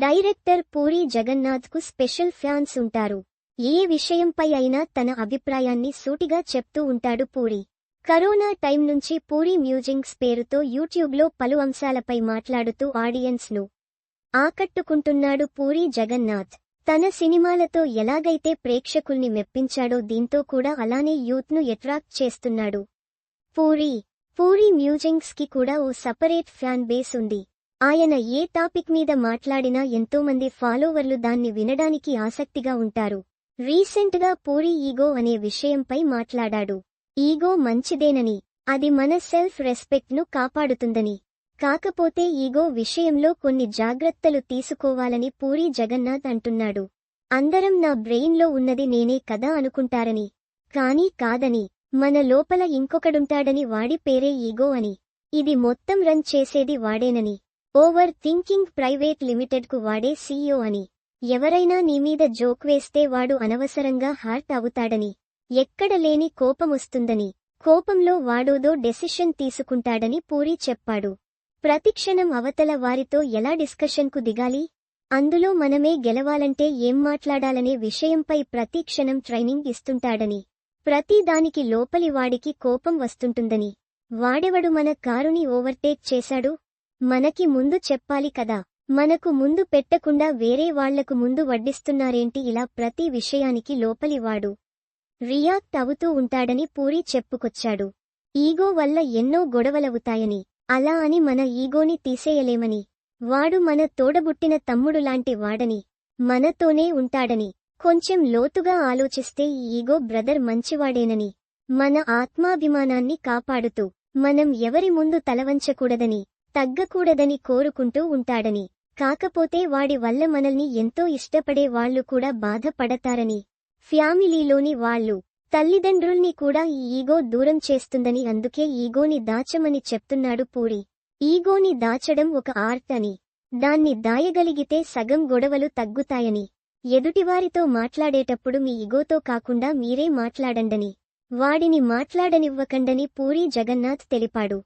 Director Puri జగన్నాథ్కు special fans ఉంటారు. ఏ విషయంపై అయినా తన అభిప్రాయాన్ని సూటిగా చెప్తూ ఉంటాడు పూరీ. కరోనా టైం నుంచి పూరీ మ్యూజింగ్స్ పేరుతో యూట్యూబ్లో పలు అంశాలపై మాట్లాడుతూ ఆడియన్స్ను ఆకట్టుకుంటున్నాడు పూరీ జగన్నాథ్. తన సినిమాలతో ఎలాగైతే ప్రేక్షకుల్ని మెప్పించాడో దీంతో కూడా అలానే యూత్ను అట్రాక్ట్ చేస్తున్నాడు. పూరీ మ్యూజింగ్స్ కి కూడా ఓ సపరేట్ ఫ్యాన్ బేస్ ఉంది. ఆయన ఏ టాపిక్ మీద మాట్లాడినా ఎంతోమంది ఫాలోవర్లు దాన్ని వినడానికి ఆసక్తిగా ఉంటారు. రీసెంట్గా పూరీ ఈగో అనే విషయంపై మాట్లాడాడు. ఈగో మంచిదేనని, అది మన సెల్ఫ్ రెస్పెక్ట్ ను కాపాడుతుందని, కాకపోతే ఈగో విషయంలో కొన్ని జాగ్రత్తలు తీసుకోవాలని పూరీ జగన్నాథ్ అంటున్నాడు. అందరం నా బ్రెయిన్లో ఉన్నది నేనే కదా అనుకుంటారని, కానీ కాదని, మన లోపల ఇంకొకడుంటాడని, వాడి పేరే ఈగో అని, ఇది మొత్తం రన్ చేసేది వాడేనని, ఓవర్ థింకింగ్ ప్రైవేట్ లిమిటెడ్కు వాడే సీఈఓ అని, ఎవరైనా నీమీద జోక్ వేస్తే వాడు అనవసరంగా హర్ట్ అవుతాడని, ఎక్కడ లేని కోపమొస్తుందని, కోపంలో వాడోదో డెసిషన్ తీసుకుంటాడని పూరీ చెప్పాడు. ప్రతిక్షణం అవతల వారితో ఎలా డిస్కషన్కు దిగాలి, అందులో మనమే గెలవాలంటే ఏం మాట్లాడాలనే విషయంపై ప్రతిక్షణం ట్రైనింగ్ ఇస్తుంటాడని, ప్రతి దానికి లోపలి వాడికి కోపం వస్తుంటుందని, వాడెవడు మన కారుని ఓవర్టేక్ చేశాడు, మనకి ముందు చెప్పాలి కదా, మనకు ముందు పెట్టకుండా వేరే వాళ్లకు ముందు వడ్డిస్తున్నారేంటి, ఇలా ప్రతి విషయానికి లోపలి వాడు రియాక్ట్ అవుతూ ఉంటాడని పూరీ చెప్పుకొచ్చాడు. ఈగో వల్ల ఎన్నో గొడవలవుతాయని, అలా అని మన ఈగోని తీసేయలేమని, వాడు మన తోడబుట్టిన తమ్ముడులాంటి వాడని, మనతోనే ఉంటాడని, కొంచెం లోతుగా ఆలోచిస్తే ఈ ఈగో బ్రదర్ మంచివాడేనని, మన ఆత్మాభిమానాన్ని కాపాడుతూ మనం ఎవరి ముందు తలవంచకూడదని, తగ్గకూడదని కోరుకుంటూ ఉంటాడని, కాకపోతే వాడి వల్ల మనల్ని ఎంతో ఇష్టపడే వాళ్లు కూడా బాధపడతారని, ఫ్యామిలీలోని వాళ్ళు, తల్లిదండ్రుల్ని కూడా ఈ ఈగో దూరం చేస్తుందని, అందుకే ఈగోని దాచమని చెప్తున్నాడు పూరీ. ఈగోని దాచడం ఒక ఆర్ట్ అని, దాన్ని దాయగలిగితే సగం గొడవలు తగ్గుతాయని, ఎదుటివారితో మాట్లాడేటప్పుడు మీ ఈగోతో కాకుండా మీరే మాట్లాడండని, వాడిని మాట్లాడనివ్వకండని పూరీ జగన్నాథ్ తెలిపాడు.